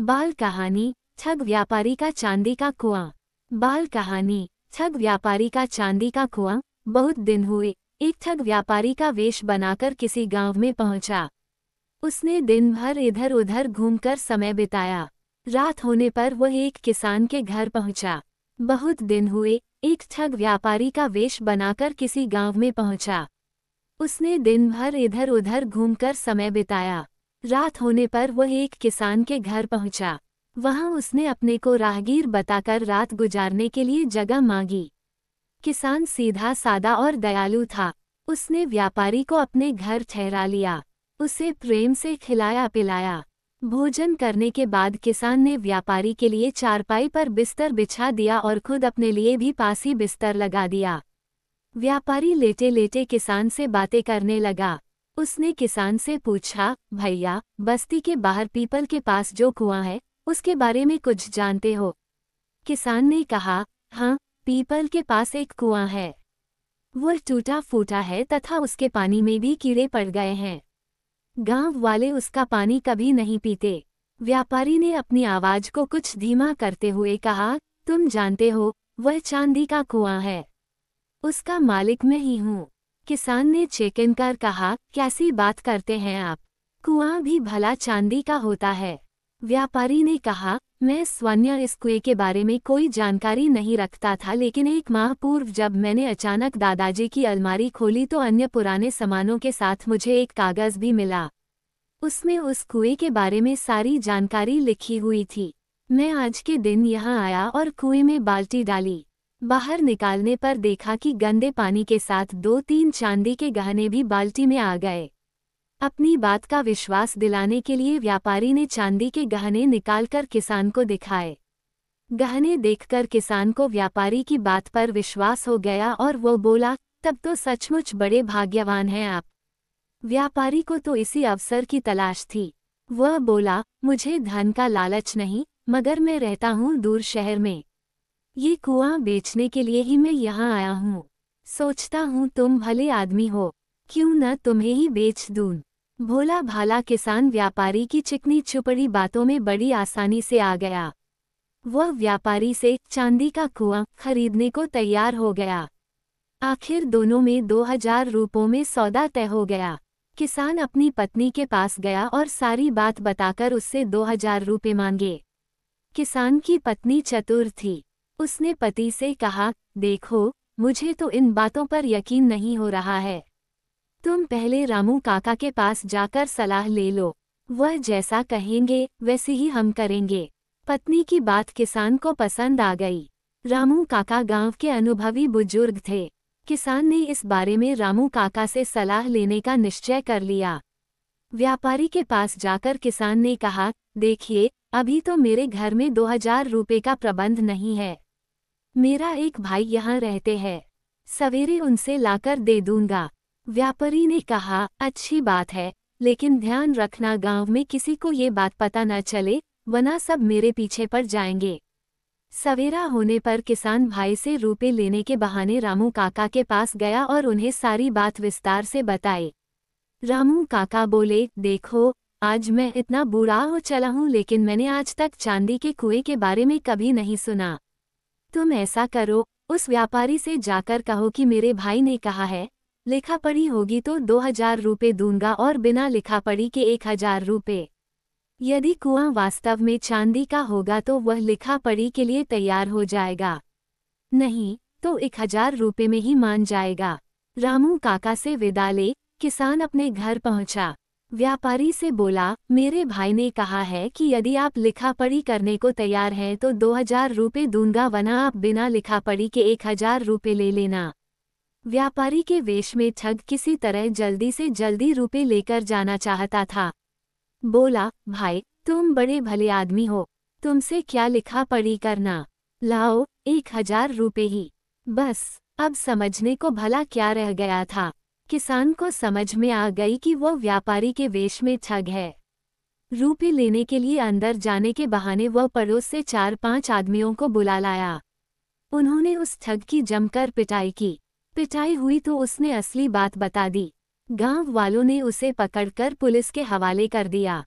बाल कहानी ठग व्यापारी का चांदी का कुआं। बाल कहानी ठग व्यापारी का चांदी का कुआं। बहुत दिन हुए एक ठग व्यापारी का वेश बनाकर किसी गांव में पहुंचा। उसने दिन भर इधर उधर घूमकर समय बिताया। रात होने पर वह एक किसान के घर पहुंचा। बहुत दिन हुए एक ठग व्यापारी का वेश बनाकर किसी गांव में पहुंचा। उसने दिन भर इधर उधर घूमकर समय बिताया। रात होने पर वह एक किसान के घर पहुंचा। वहां उसने अपने को राहगीर बताकर रात गुजारने के लिए जगह मांगी। किसान सीधा सादा और दयालु था। उसने व्यापारी को अपने घर ठहरा लिया। उसे प्रेम से खिलाया पिलाया। भोजन करने के बाद किसान ने व्यापारी के लिए चारपाई पर बिस्तर बिछा दिया और खुद अपने लिए भी पास ही बिस्तर लगा दिया। व्यापारी लेटे लेटे किसान से बातें करने लगा। उसने किसान से पूछा, भैया, बस्ती के बाहर पीपल के पास जो कुआं है उसके बारे में कुछ जानते हो? किसान ने कहा, हाँ, पीपल के पास एक कुआं है। वह टूटा फूटा है तथा उसके पानी में भी कीड़े पड़ गए हैं। गांव वाले उसका पानी कभी नहीं पीते। व्यापारी ने अपनी आवाज को कुछ धीमा करते हुए कहा, तुम जानते हो, वह चांदी का कुआं है। उसका मालिक मैं ही हूँ। किसान ने चेकिन कर कहा, कैसी बात करते हैं आप? कुआं भी भला चांदी का होता है। व्यापारी ने कहा, मैं स्वयं इस कुएं के बारे में कोई जानकारी नहीं रखता था, लेकिन एक माह पूर्व जब मैंने अचानक दादाजी की अलमारी खोली तो अन्य पुराने सामानों के साथ मुझे एक कागज भी मिला। उसमें उस कुएं के बारे में सारी जानकारी लिखी हुई थी। मैं आज के दिन यहाँ आया और कुएं में बाल्टी डाली। बाहर निकालने पर देखा कि गंदे पानी के साथ 2-3 चांदी के गहने भी बाल्टी में आ गए। अपनी बात का विश्वास दिलाने के लिए व्यापारी ने चांदी के गहने निकालकर किसान को दिखाए। गहने देखकर किसान को व्यापारी की बात पर विश्वास हो गया और वो बोला, तब तो सचमुच बड़े भाग्यवान हैं आप। व्यापारी को तो इसी अवसर की तलाश थी। वह बोला, मुझे धन का लालच नहीं, मगर मैं रहता हूँ दूर शहर में। ये कुआं बेचने के लिए ही मैं यहाँ आया हूँ। सोचता हूँ तुम भले आदमी हो, क्यों न तुम्हें ही बेच दूँ। भोला भाला किसान व्यापारी की चिकनी चुपड़ी बातों में बड़ी आसानी से आ गया। वह व्यापारी से चांदी का कुआं खरीदने को तैयार हो गया। आखिर दोनों में 2000 रुपयों में सौदा तय हो गया। किसान अपनी पत्नी के पास गया और सारी बात बताकर उससे 2000 रुपये मांगे। किसान की पत्नी चतुर थी। उसने पति से कहा, देखो, मुझे तो इन बातों पर यकीन नहीं हो रहा है। तुम पहले रामू काका के पास जाकर सलाह ले लो। वह जैसा कहेंगे वैसे ही हम करेंगे। पत्नी की बात किसान को पसंद आ गई। रामू काका गांव के अनुभवी बुजुर्ग थे। किसान ने इस बारे में रामू काका से सलाह लेने का निश्चय कर लिया। व्यापारी के पास जाकर किसान ने कहा, देखिए, अभी तो मेरे घर में 2000 रुपये का प्रबंध नहीं है। मेरा एक भाई यहाँ रहते हैं, सवेरे उनसे लाकर दे दूंगा। व्यापारी ने कहा, अच्छी बात है, लेकिन ध्यान रखना गांव में किसी को ये बात पता न चले, वरना सब मेरे पीछे पड़ जाएंगे। सवेरा होने पर किसान भाई से रुपए लेने के बहाने रामू काका के पास गया और उन्हें सारी बात विस्तार से बताई। रामू काका बोले, देखो, आज मैं इतना बूढ़ा हो चला हूँ, लेकिन मैंने आज तक चांदी के कुएं के बारे में कभी नहीं सुना। तुम ऐसा करो, उस व्यापारी से जाकर कहो कि मेरे भाई ने कहा है, लिखा पढ़ी होगी तो 2000 रुपये दूंगा और बिना लिखा पढ़ी के 1000 रुपये। यदि कुआं वास्तव में चांदी का होगा तो वह लिखा पढ़ी के लिए तैयार हो जाएगा, नहीं तो 1000 रुपये में ही मान जाएगा। रामू काका से विदा ले किसान अपने घर पहुंचा। व्यापारी से बोला, मेरे भाई ने कहा है कि यदि आप लिखा पढ़ी करने को तैयार हैं तो 2000 रुपये दूंगा, वरना आप बिना लिखा पढ़ी के 1000 रुपये ले लेना। व्यापारी के वेश में ठग किसी तरह जल्दी से जल्दी रुपये लेकर जाना चाहता था। बोला, भाई, तुम बड़े भले आदमी हो, तुमसे क्या लिखा पढ़ी करना, लाओ 1000 रुपये ही बस। अब समझने को भला क्या रह गया था। किसान को समझ में आ गई कि वह व्यापारी के वेश में ठग है। रुपये लेने के लिए अंदर जाने के बहाने वह पड़ोस से 4-5 आदमियों को बुला लाया। उन्होंने उस ठग की जमकर पिटाई की। पिटाई हुई तो उसने असली बात बता दी। गांव वालों ने उसे पकड़कर पुलिस के हवाले कर दिया।